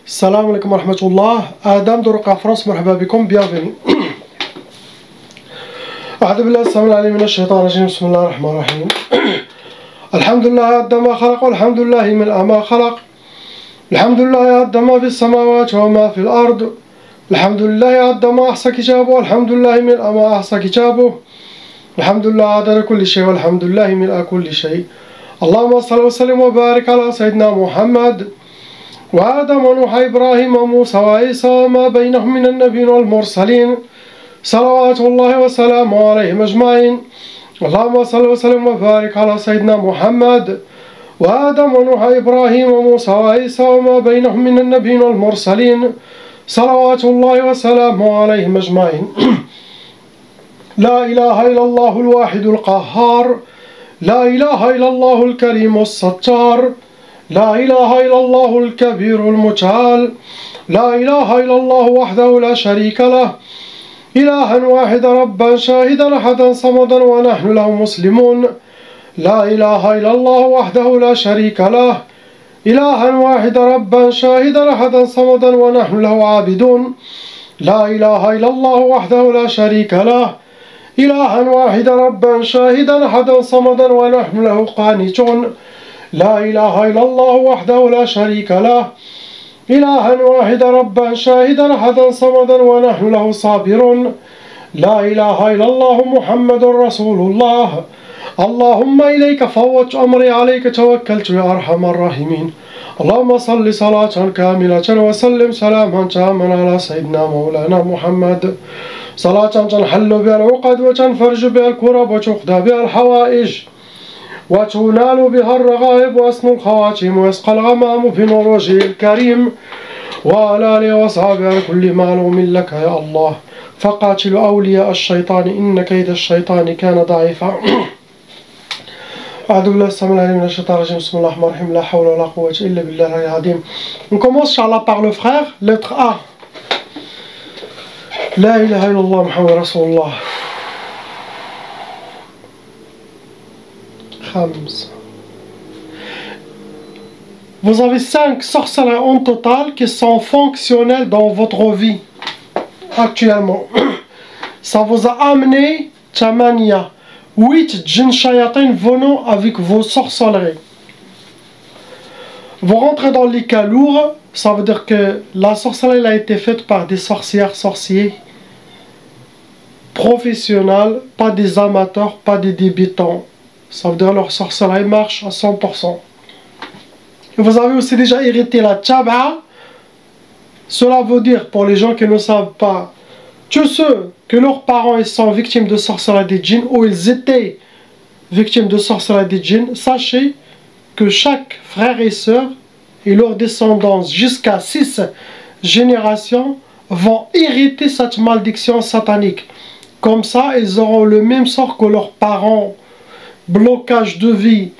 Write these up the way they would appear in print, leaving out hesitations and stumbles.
Salam alaikum wa rahmatullah. Adam de Roca France, marhaba bikum, bienvenue. أعوذ بالله السميع العليم من الشيطان الرجيم بسم الله الرحمن الرحيم. الحمد لله عد ما خلق والحمد لله ملء ما خلق. الحمد لله عد ما في السماوات وما في الأرض. الحمد لله عد ما أحصى كتابه والحمد لله ملء ما أحصى كتابه. الحمد لله عدد كل شيء والحمد لله ملء كل شيء. اللهم صل وسلم وبارك على سيدنا محمد وآدم ونوح إبراهيم وموسى وعيسى وما بينهم من النبيين والمرسلين صلوات الله وسلامه عليهم أجمعين. اللهم صل وسلم وبارك على سيدنا محمد وآدم ونوح إبراهيم وموسى وعيسى وما بينهم من النبيين والمرسلين صلوات الله وسلامه عليهم أجمعين. لا إله إلا الله الواحد القهار. لا إله إلا الله الكريم الستار. لا إله إلا الله الكبير المتعال. لا إله إلا الله وحده لا شريك له إلها واحدا ربا شاهدا أحدا صمدا ونحن له مسلمون. لا إله إلا الله وحده لا شريك له إلها واحدا ربا شاهدا أحدا صمدا ونحن له عابدون. لا إله إلا الله وحده لا شريك له إلها واحدا ربا شاهدا أحدا صمدا ونحن له قانتون. لا إله إلا الله وحده لا شريك له إلها واحدا ربا شاهدا أحدا صمدا ونحن له صابرون. لا إله إلا الله محمد رسول الله. اللهم إليك فوضت أمري عليك توكلت يا أرحم الراحمين. اللهم صل صلاة كاملة وسلم سلاما تاما على سيدنا مولانا محمد صلاة تنحل بها العقد وتنفرج بها الكرب وتقضى بها الحوائج وتنال بها الرغائب وأسن الخواتم ويسقى الغمام بنور وجهه الكريم وعلى آله وأصحابه على كل معلوم لك يا الله. فقاتل أولياء الشيطان إن كيد الشيطان كان ضعيفا. أعوذ بالله السميع العليم من الشيطان الرجيم بسم الله الرحمن الرحيم لا حول ولا قوة إلا بالله العلي العظيم. On commence Inch'Allah par le frère, lettre A. La ilaha illallah Muhammad Rasulullah. Vous avez 5 sorcelleries en total qui sont fonctionnelles dans votre vie actuellement. Ça vous a amené Tamania, 8 djinns shayatin venant avec vos sorcelleries. Vous rentrez dans les cas lourds, ça veut dire que la sorcellerie a été faite par des sorcières, sorciers professionnels, pas des amateurs, pas des débutants. Ça veut dire que leur sorcellerie marche à 100%. Et vous avez aussi déjà hérité la tchaba. Cela veut dire, pour les gens qui ne savent pas, tous ceux que leurs parents ils sont victimes de sorcellerie des djinns ou ils étaient victimes de sorcellerie des djinns, sachez que chaque frère et sœur et leurs descendants jusqu'à 6 générations vont hériter cette malédiction satanique. Comme ça, ils auront le même sort que leurs parents. Blocage de vie,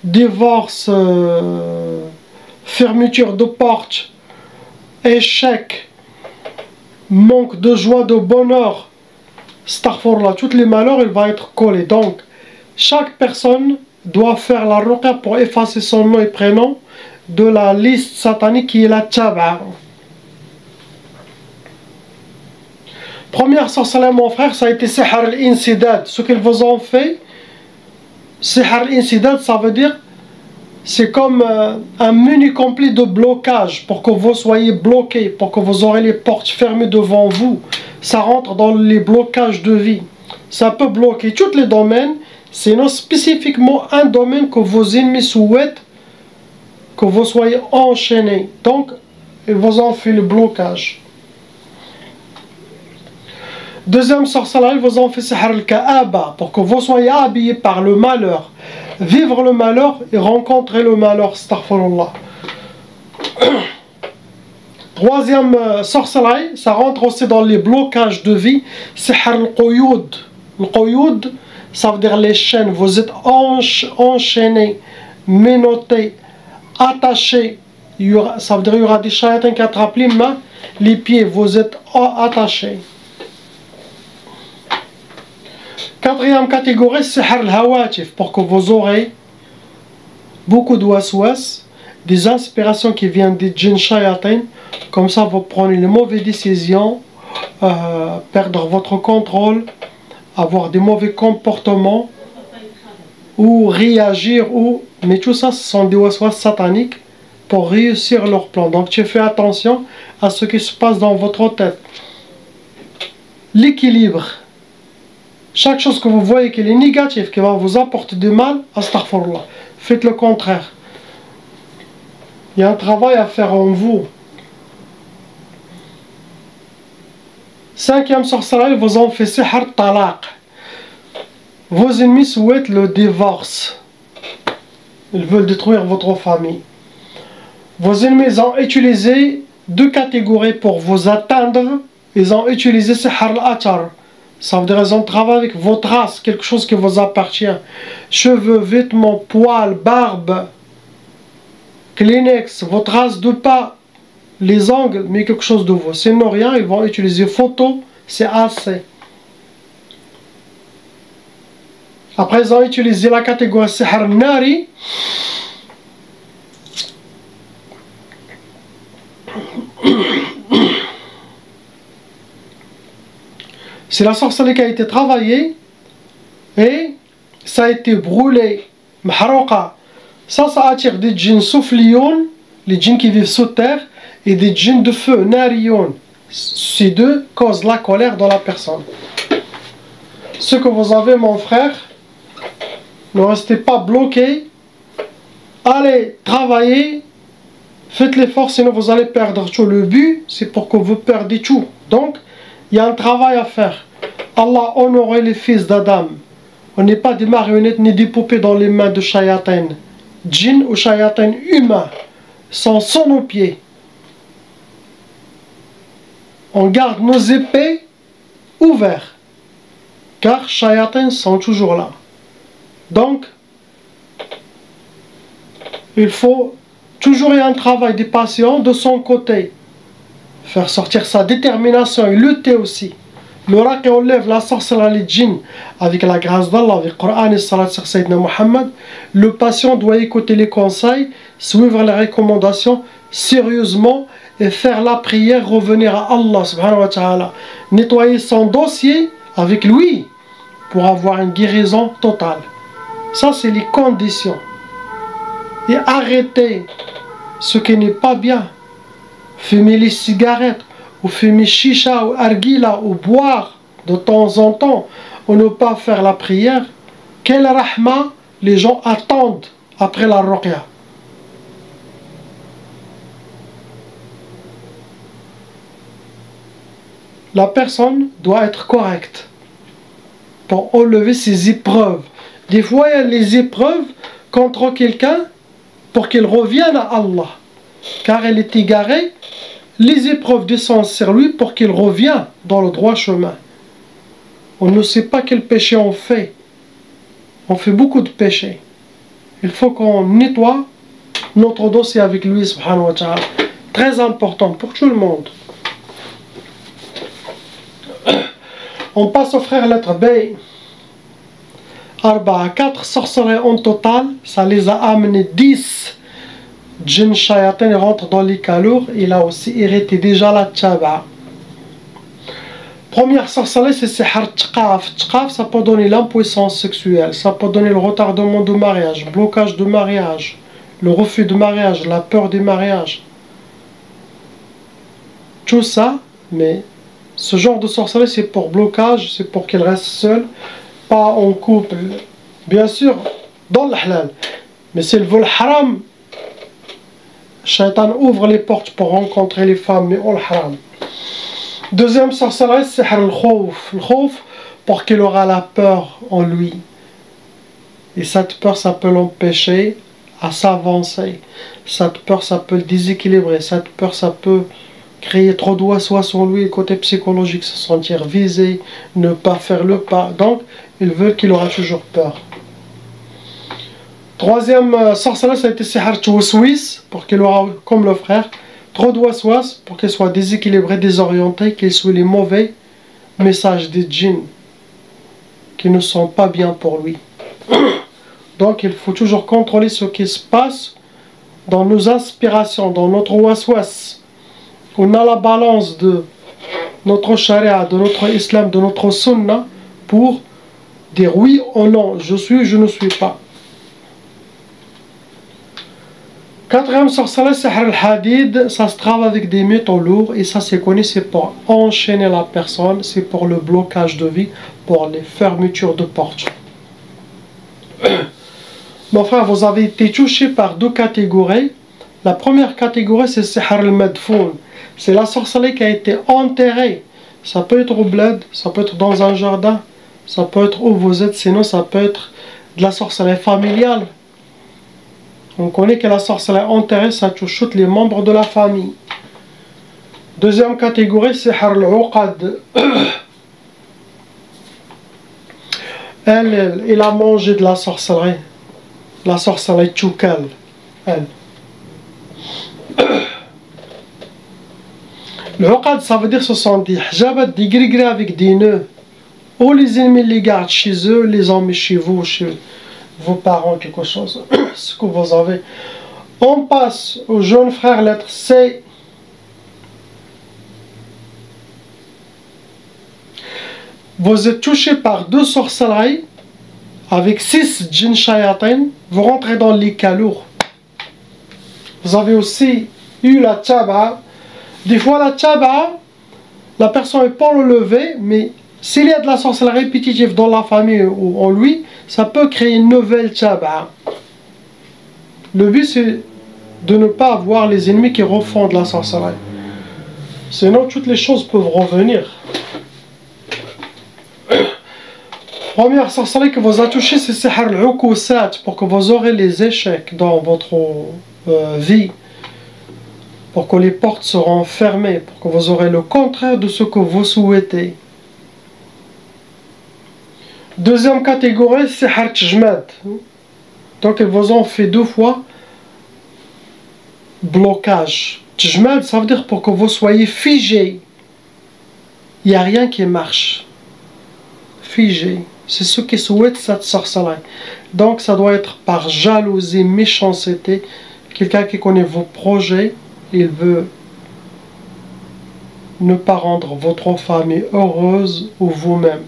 divorce, fermeture de porte, échec, manque de joie, de bonheur, astaghfirullah, tous les malheurs, il va être collé. Donc, chaque personne doit faire la ruqya pour effacer son nom et prénom de la liste satanique qui est la tchaba. Première sorcellerie, mon frère, ça a été Sihr al-Insidad. Ce qu'ils vous ont fait, Sihr al-Insidad, ça veut dire c'est comme un menu complet de blocage pour que vous soyez bloqué, pour que vous aurez les portes fermées devant vous. Ça rentre dans les blocages de vie. Ça peut bloquer tous les domaines, sinon spécifiquement un domaine que vos ennemis souhaitent que vous soyez enchaînés. Donc, ils vous ont fait le blocage. Deuxième sorcellerie, ils vous ont fait Sihr al-Ka'aba pour que vous soyez habillés par le malheur. Vivre le malheur et rencontrer le malheur. Astaghfirullah. Troisième sorcellerie, ça rentre aussi dans les blocages de vie. Sihr al-Quyud. Le Quyud, ça veut dire les chaînes. Vous êtes enchaînés, menottés, attachés. Ça veut dire qu'il y aura des chayatins qui attrapent les mains, les pieds. Vous êtes attachés. Quatrième catégorie, c'est Sihr al-Hawatif, pour que vous aurez beaucoup de waswas, des inspirations qui viennent des djinns shayatin. Comme ça, vous prenez les mauvaises décisions, perdre votre contrôle, avoir des mauvais comportements, ou réagir, mais tout ça, ce sont des waswas sataniques pour réussir leur plan. Donc, tu fais attention à ce qui se passe dans votre tête. L'équilibre. Chaque chose que vous voyez qui est négative, qui va vous apporter du mal, astaghfirullah. Faites le contraire. Il y a un travail à faire en vous. 5e sorcellerie, vous en fait sihr talaq. Vos ennemis souhaitent le divorce. Ils veulent détruire votre famille. Vos ennemis ont utilisé 2 catégories pour vous atteindre. Ils ont utilisé sihr al-atar. Ça veut dire qu'ils ont travaillé avec votre race, quelque chose qui vous appartient. Cheveux, vêtements, poils, barbe, Kleenex, votre race de pas, les ongles, mais quelque chose de vous. Sinon rien, ils vont utiliser photo, c'est assez. Après, ils ont utilisé la catégorie sihr nari. C'est la sorcellerie qui a été travaillée et ça a été brûlé. Mahrouqa. Ça attire des djinns souffliyoun, les djinns qui vivent sous terre, et des djinns de feu, nariyoun. Ces deux causent la colère dans la personne. Ce que vous avez, mon frère, ne restez pas bloqué. Allez travailler, faites l'effort, sinon vous allez perdre tout. Le but, c'est pour que vous perdez tout. Donc, il y a un travail à faire. Allah honorait les fils d'Adam. On n'est pas des marionnettes ni des poupées dans les mains de shayatin. Djinn ou shayatin humains sont sans nos pieds. On garde nos épées ouvertes. Car shayatin sont toujours là. Donc, il faut toujours y avoir un travail des patients de son côté. Faire sortir sa détermination et lutter aussi. Le qui enlève la sorcellerie les djinns avec la grâce d'Allah, avec le Coran et salat sur Sayyidina Muhammad. Le patient doit écouter les conseils, suivre les recommandations sérieusement et faire la prière, revenir à Allah subhanahu wa ta'ala. Nettoyer son dossier avec lui pour avoir une guérison totale. Ça, c'est les conditions. Et arrêter ce qui n'est pas bien. Fumer les cigarettes, ou fumer chicha, ou argila, ou boire de temps en temps, ou ne pas faire la prière. Quel rahma les gens attendent après la ruqya. La personne doit être correcte pour enlever ses épreuves. Des fois, il y a les épreuves contre quelqu'un pour qu'il revienne à Allah. Car elle est égarée, les épreuves descendent sur lui pour qu'il revienne dans le droit chemin. On ne sait pas quel péché on fait. On fait beaucoup de péchés. Il faut qu'on nettoie notre dossier avec lui, subhanahu wa ta'ala. Très important pour tout le monde. On passe au frère lettre B. Arba, 4 sorcelleries en total. Ça les a amenés 10. Djinn shayatin rentre dans les calours. Il a aussi hérité déjà la tchaba. Première sorcellerie, c'est sihr tchqaf. Tchqaf, ça peut donner l'impuissance sexuelle. Ça peut donner le retardement de mariage, blocage de mariage, le refus de mariage, la peur des mariages. Tout ça, mais ce genre de sorcellerie, c'est pour blocage, c'est pour qu'elle reste seule, pas en couple. Bien sûr, dans le halal. Mais s'il veut le haram, Shaitan ouvre les portes pour rencontrer les femmes, mais au haram. Deuxième sorcellerie, c'est le khouf. Le khouf, pour qu'il aura la peur en lui. Et cette peur, ça peut l'empêcher à s'avancer. Cette peur, ça peut le déséquilibrer. Cette peur, ça peut créer trop d'ouassois sur lui, côté psychologique, se sentir visé, ne pas faire le pas. Donc, il veut qu'il aura toujours peur. Troisième sorcellerie, ça a été sihr tawaswis, pour qu'il aura, comme le frère, trop d'ouassois, pour qu'il soit déséquilibré, désorienté, qu'il soit les mauvais messages des djinns, qui ne sont pas bien pour lui. Donc, il faut toujours contrôler ce qui se passe dans nos inspirations, dans notre waswas, on a la balance de notre charia, de notre islam, de notre sunna, pour dire oui ou non, je suis, je ne suis pas. Quatrième sorcellerie, Sihr al-Hadid, ça se travaille avec des métaux lourds et ça c'est connu, c'est pour enchaîner la personne, c'est pour le blocage de vie, pour les fermetures de portes. Mon frère, vous avez été touché par deux catégories. La première catégorie, c'est Sihr al-Madfoun. C'est la sorcellerie qui a été enterrée. Ça peut être au bled, ça peut être dans un jardin, ça peut être où vous êtes, sinon ça peut être de la sorcellerie familiale. On connaît que la sorcellerie enterrée, ça touche tous les membres de la famille. Deuxième catégorie, c'est Sihr al-Uqad. Elle a mangé de la sorcellerie tchoukal. Le Uqad, ça veut dire ce sont des hjabat, des gris-gris avec des nœuds. Ou les ennemis les gardent chez eux, les amis chez vous, chez vos parents, quelque chose. Ce que vous avez. On passe au jeune frère, lettre C. Vous êtes touché par deux sorcelleries avec 6 djinns shayatin. Vous rentrez dans les calours. Vous avez aussi eu la tchaba. Des fois la tchaba, la personne est pas le lever, mais s'il y a de la sorcellerie répétitive dans la famille ou en lui, ça peut créer une nouvelle tchaba. Le but c'est de ne pas avoir les ennemis qui refont de la sorcellerie. Sinon toutes les choses peuvent revenir. Première sorcellerie que vous a touché, c'est Sihr al-Ukusat, pour que vous aurez les échecs dans votre vie. Pour que les portes seront fermées, pour que vous aurez le contraire de ce que vous souhaitez. Deuxième catégorie, c'est Sihr Tjmad. Donc ils vous ont fait 2 fois blocage. Tjmad, ça veut dire pour que vous soyez figé. Il n'y a rien qui marche. Figé. C'est ce qui souhaite cette sorcellerie. Donc ça doit être par jalousie, méchanceté. Quelqu'un qui connaît vos projets, il veut ne pas rendre votre famille heureuse ou vous-même.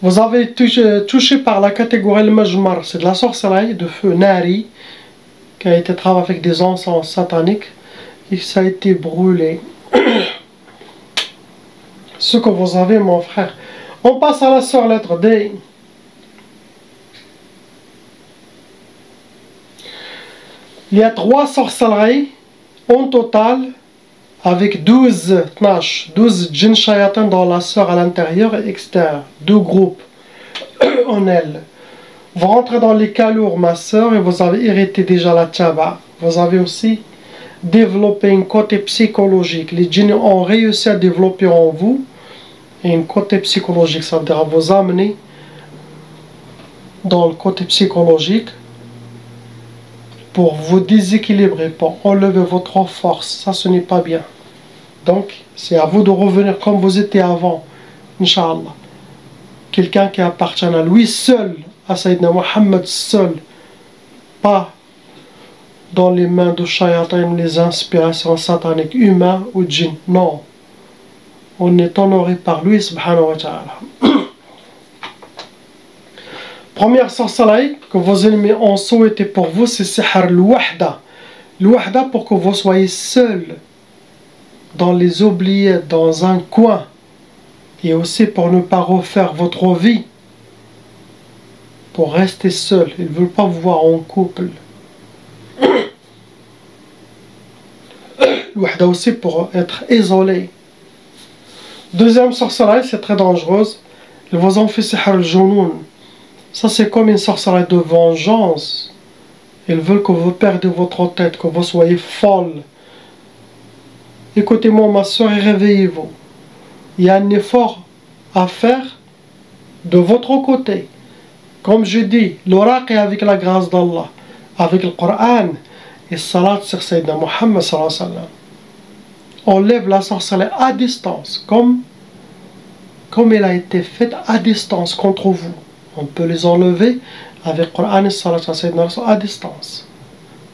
Vous avez été touché par la catégorie al-Majmar, c'est de la sorcellerie de feu Nari, qui a été travaillé avec des encens sataniques, et ça a été brûlé. Ce que vous avez, mon frère. On passe à la sœur lettre D. Il y a 3 sorcelleries en total, avec 12 djinns shayatin dans la sœur à l'intérieur et extérieur. 2 groupes en elle. Vous rentrez dans les calours, ma sœur, et vous avez hérité déjà la tchaba. Vous avez aussi développé un côté psychologique. Les djinns ont réussi à développer en vous un côté psychologique, ça veut dire à vous amener dans le côté psychologique pour vous déséquilibrer, pour enlever votre force. Ça, ce n'est pas bien. Donc, c'est à vous de revenir comme vous étiez avant, Inch'Allah. Quelqu'un qui appartient à lui seul, à Sayyidina Muhammad seul, pas dans les mains de shayatin, les inspirations sataniques, humains ou djinns. Non. On est honoré par lui, subhanahu wa ta'ala. Première sorcellerie que vos ennemis ont souhaité pour vous, c'est Sihr al-Wahda. Al-Wahda pour que vous soyez seul, dans les oubliettes, dans un coin. Et aussi pour ne pas refaire votre vie. Pour rester seul. Ils ne veulent pas vous voir en couple. Al-Wahda aussi pour être isolé. Deuxième sorcellerie, c'est très dangereuse. Ils vous ont fait Sihr al-Junoun. Ça c'est comme une sorcellerie de vengeance. Ils veulent que vous perdiez votre tête, que vous soyez folle. Écoutez-moi ma soeur et réveillez-vous. Il y a un effort à faire de votre côté. Comme je dis, l'oracle est avec la grâce d'Allah, avec le Coran et salat sur Sayyidina Muhammad sallallahu alayhi wa sallam. On lève la sorcellerie à distance, comme elle a été faite à distance contre vous. On peut les enlever avec Coran et Salat à distance.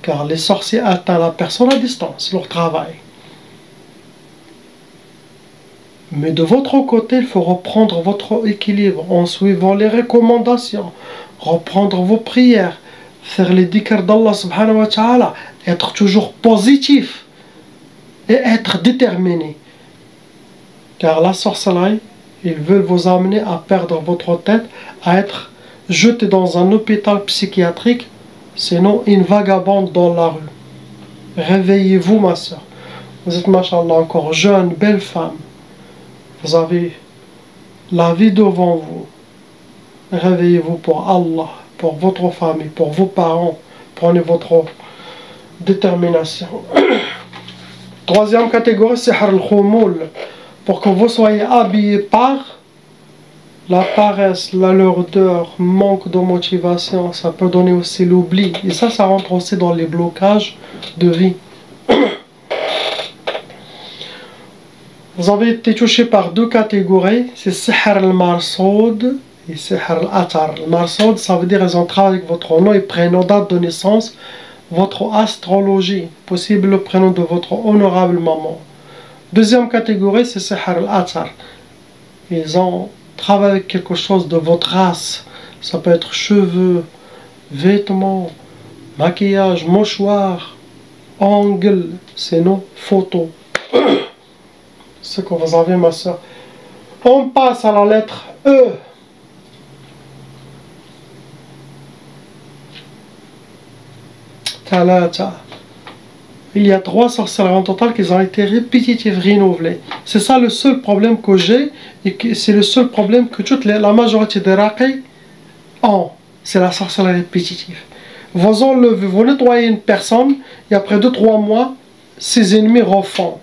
Car les sorciers atteignent la personne à distance, leur travail. Mais de votre côté, il faut reprendre votre équilibre en suivant les recommandations, reprendre vos prières, faire les dhikrs d'Allah subhanahu wa ta'ala, être toujours positif et être déterminé. Car la sorcellerie, ils veulent vous amener à perdre votre tête, à être jeté dans un hôpital psychiatrique, sinon une vagabonde dans la rue. Réveillez-vous, ma soeur. Vous êtes, machallah, encore jeune, belle femme. Vous avez la vie devant vous. Réveillez-vous pour Allah, pour votre famille, pour vos parents. Prenez votre détermination. Troisième catégorie, c'est Sihr al-Khumul. Pour que vous soyez habillés par la paresse, la lourdeur, manque de motivation. Ça peut donner aussi l'oubli. Et ça rentre aussi dans les blocages de vie. Vous avez été touché par deux catégories, c'est Sihr al-Marsoud et Sihr al-Atar. Al-Marsoud, ça veut dire qu'ils ont travaillé avec votre nom et prénom, date de naissance, votre astrologie, possible le prénom de votre honorable maman. Deuxième catégorie, c'est Sihr al-Atar. Ils ont travaillé avec quelque chose de votre race. Ça peut être cheveux, vêtements, maquillage, mouchoir, ongles, c'est nos photos. Ce que vous avez, ma soeur. On passe à la lettre E. Talata. Il y a 3 sorcelleries en total qui ont été répétitives, renouvelées. C'est ça le seul problème que j'ai, et c'est le seul problème que la majorité des raqis ont. C'est la sorcellerie répétitive. Vous enlevez, vous nettoyez une personne, et après 2-3 mois, ses ennemis refont.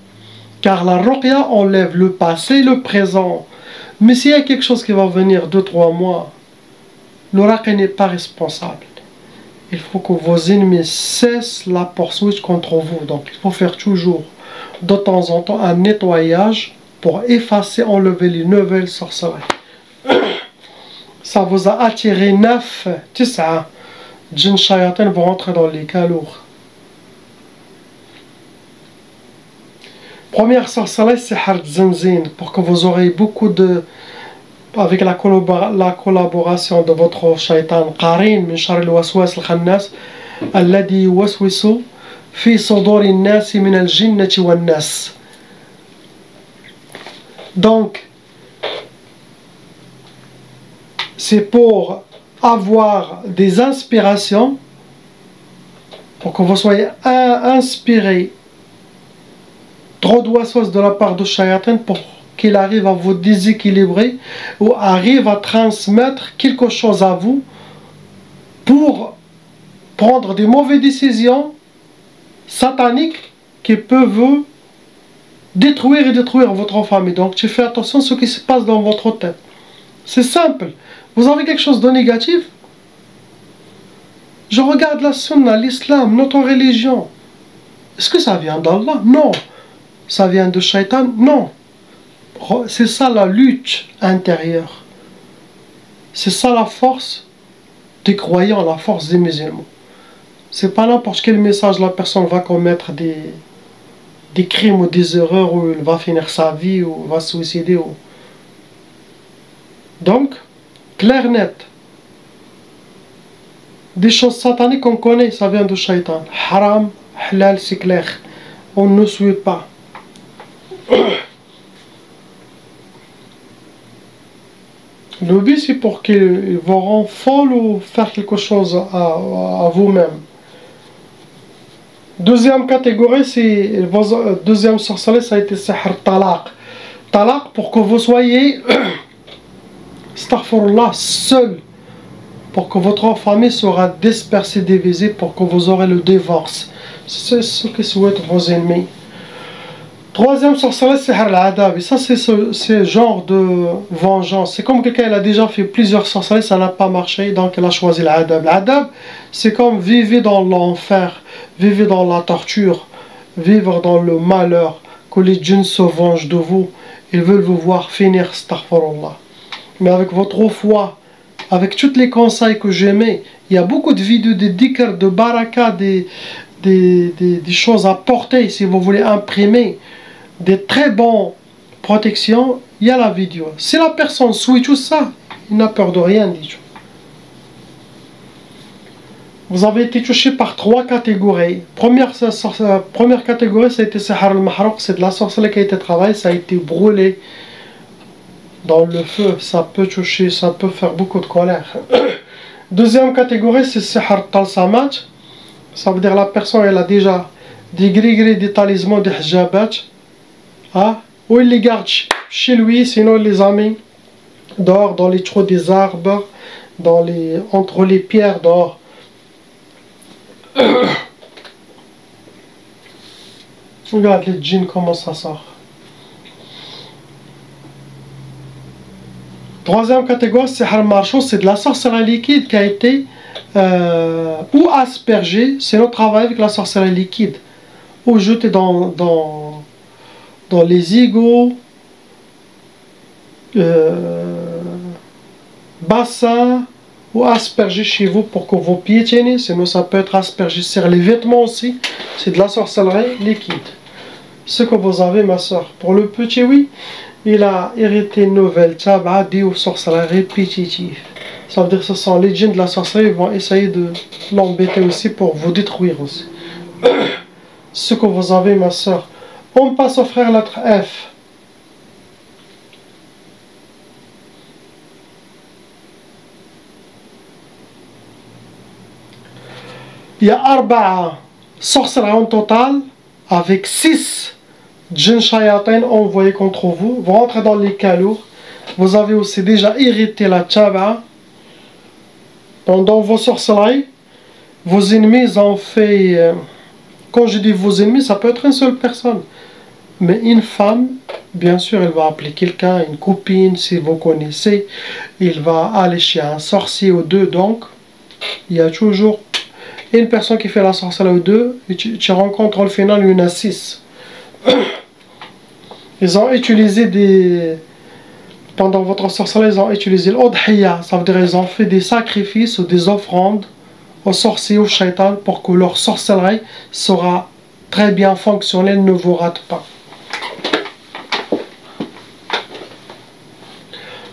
Car la ruqya enlève le passé et le présent. Mais s'il y a quelque chose qui va venir 2-3 mois, le raqi n'est pas responsable. Il faut que vos ennemis cessent la poursuite contre vous. Donc il faut faire toujours de temps en temps un nettoyage pour effacer, enlever les nouvelles sorcelleries. Ça vous a attiré 9, 10 djinns shayatin vont rentrer dans les cas lourds. Première sorcellerie, c'est Sihr Zanzin, pour que vous aurez beaucoup de... avec la collaboration de votre shaitan qarin min shar al-waswas al-khannas alladhi yuwaswisu fi suduri an-nas min al-jinnati wan-nas. Donc c'est pour avoir des inspirations, pour que vous soyez inspiré trop d'oiseaux de la part de Shayatin pour qu'il arrive à vous déséquilibrer ou arrive à transmettre quelque chose à vous pour prendre des mauvaises décisions sataniques qui peuvent vous détruire et détruire votre famille. Donc tu fais attention à ce qui se passe dans votre tête. C'est simple. Vous avez quelque chose de négatif? Je regarde la sunna, l'islam, notre religion. Est-ce que ça vient d'Allah? Non. Ça vient de Shaitan? Non. C'est ça la lutte intérieure. C'est ça la force des croyants, la force des musulmans. C'est pas n'importe quel message la personne va commettre des crimes ou des erreurs où il va finir sa vie ou va se suicider. Donc, clair net. Des choses sataniques qu'on connaît, ça vient de Shaitan. Haram, halal, c'est clair. On ne suit pas. Le but c'est pour qu'ils vous rendent folle ou faire quelque chose à vous-même. Deuxième catégorie, c'est deuxième sorcellerie, ça a été Sihr Talaq. Talaq pour que vous soyez astaghfirullah, seul, pour que votre famille sera dispersée, divisée, pour que vous aurez le divorce. C'est ce que souhaitent vos ennemis. Troisième sorcellerie, c'est Sihr al-Adab. Et ça, c'est ce genre de vengeance. C'est comme quelqu'un a déjà fait plusieurs sorcelleries, ça n'a pas marché, donc il a choisi l'Adab. L'Adab, c'est comme vivre dans l'enfer, vivre dans la torture, vivre dans le malheur, que les djinns se vengent de vous. Ils veulent vous voir finir, astaghfirullah. Mais avec votre foi avec tous les conseils que je mets. Il y a beaucoup de vidéos de dhikr, de baraka, des choses à porter si vous voulez imprimer des très bonnes protections. Il y a la vidéo. Si la personne suit tout ça, il n'a peur de rien du tout. Vous avez été touché par 3 catégories. Première catégorie, ça a été Sihar al-Mahrouq, c'est de la sorcellerie qui a été travaillée, ça a été brûlé dans le feu, ça peut toucher, ça peut faire beaucoup de colère. Deuxième catégorie, c'est Sihar Talsamat, ça veut dire la personne elle a déjà des gris-gris, des talismans, des hijabat, hein, ou il les garde chez lui, sinon il les a mis dehors, dans les trous des arbres, entre les pierres dehors. Regarde les djinns comment ça sort. Troisième catégorie, c'est Sihar Marchou, c'est de la sorcellerie liquide qui a été ou aspergée, c'est notre travail avec la sorcellerie liquide, ou jeté dans les égouts, bassins, ou asperger chez vous pour que vos pieds tiennent, sinon ça peut être aspergé sur les vêtements aussi. C'est de la sorcellerie liquide. Ce que vous avez, ma soeur. Pour le petit, oui, il a hérité une nouvelle tabac dit aux sorcelleries répétitives. Ça veut dire que ce sont les djinns de la sorcellerie, ils vont essayer de l'embêter aussi pour vous détruire aussi. Ce que vous avez, ma soeur. On passe au frère lettre F. Il y a 4 sorcelleries en total, avec 6 djinns shayatin envoyés contre vous. Vous rentrez dans les calours. Vous avez aussi déjà hérité la tchaba. Pendant vos sorcelleries, vos ennemis ont fait... quand je dis vos ennemis, ça peut être une seule personne. Mais une femme, bien sûr, elle va appeler quelqu'un, une copine, si vous connaissez. Il va aller chez un sorcier ou deux, donc il y a toujours... une personne qui fait la sorcellerie ou deux, et tu rencontres au final une à 6. Ils ont utilisé pendant votre sorcellerie, ils ont utilisé l'odhiya, ça veut dire ils ont fait des sacrifices ou des offrandes aux sorciers, aux shaitan, pour que leur sorcellerie sera très bien fonctionnelle, ne vous rate pas.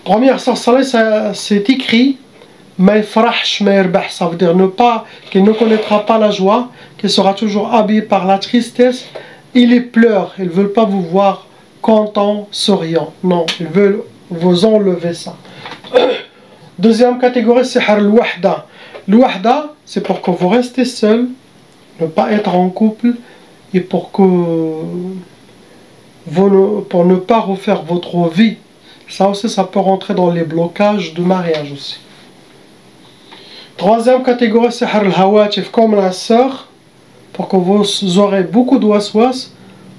Première sorcellerie, c'est écrit ça veut dire qu'il ne connaîtra pas la joie, qu'il sera toujours habillé par la tristesse. Il pleure, ils ne veulent pas vous voir content, souriant. Non, ils veulent vous enlever ça. Deuxième catégorie, c'est al-wahda. Le-wahda, c'est pour que vous restez seul, ne pas être en couple, et pour ne pas refaire votre vie. Ça aussi, ça peut rentrer dans les blocages de mariage aussi. Troisième catégorie, c'est al-hawatif, comme la sœur, pour que vous aurez beaucoup de waswas,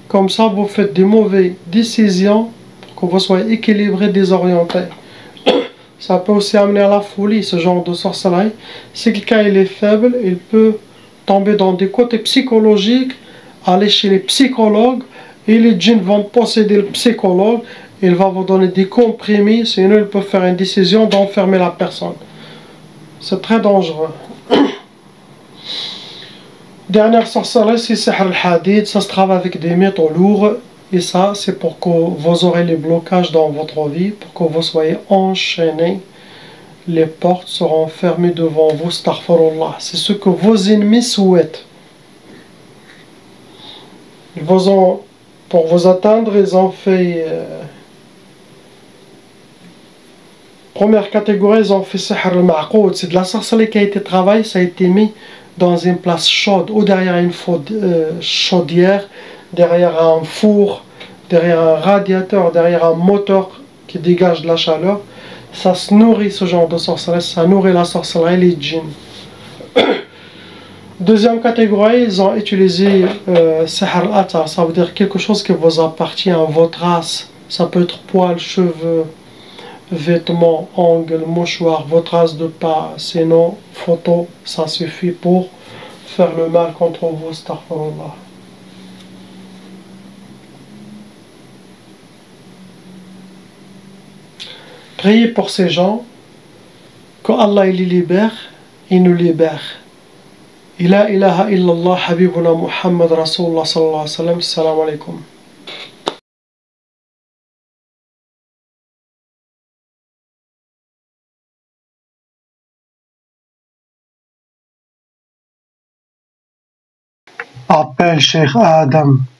comme ça vous faites des mauvaises décisions, pour que vous soyez équilibré, désorienté. Ça peut aussi amener à la folie, ce genre de sorcellerie. Si quelqu'un est faible, il peut tomber dans des côtés psychologiques, aller chez les psychologues, et les djinns vont posséder le psychologue, il va vous donner des comprimés, sinon il peut faire une décision d'enfermer la personne. C'est très dangereux. Dernière sorcellerie, c'est Sihr al-Hadid. Ça se travaille avec des métaux lourds. Et ça, c'est pour que vous aurez les blocages dans votre vie, pour que vous soyez enchaînés. Les portes seront fermées devant vous. Astaghfirullah. C'est ce que vos ennemis souhaitent. Pour vous atteindre, ils ont fait... première catégorie, ils ont fait Sihr al-Ma'qoud. C'est de la sorcellerie qui a été travaillée, ça a été mis dans une place chaude, ou derrière une chaudière, derrière un four, derrière un radiateur, derrière un moteur qui dégage de la chaleur. Ça se nourrit, ce genre de sorcellerie, ça nourrit la sorcellerie, les djinns. Deuxième catégorie, ils ont utilisé Sihr al-Atar, ça veut dire quelque chose qui vous appartient à votre race. Ça peut être poils, cheveux, vêtements, ongles, mouchoirs, votre trace de pas, sinon photo, ça suffit pour faire le mal contre vous. Astaghfirullah. Priez pour ces gens, Quand Allah il libère, il nous libère. La ilaha illallah habibuna Muhammad Rasulullah sallallahu alayhi wa sallam. Assalamu alaikum. Appelle Cheikh Adam.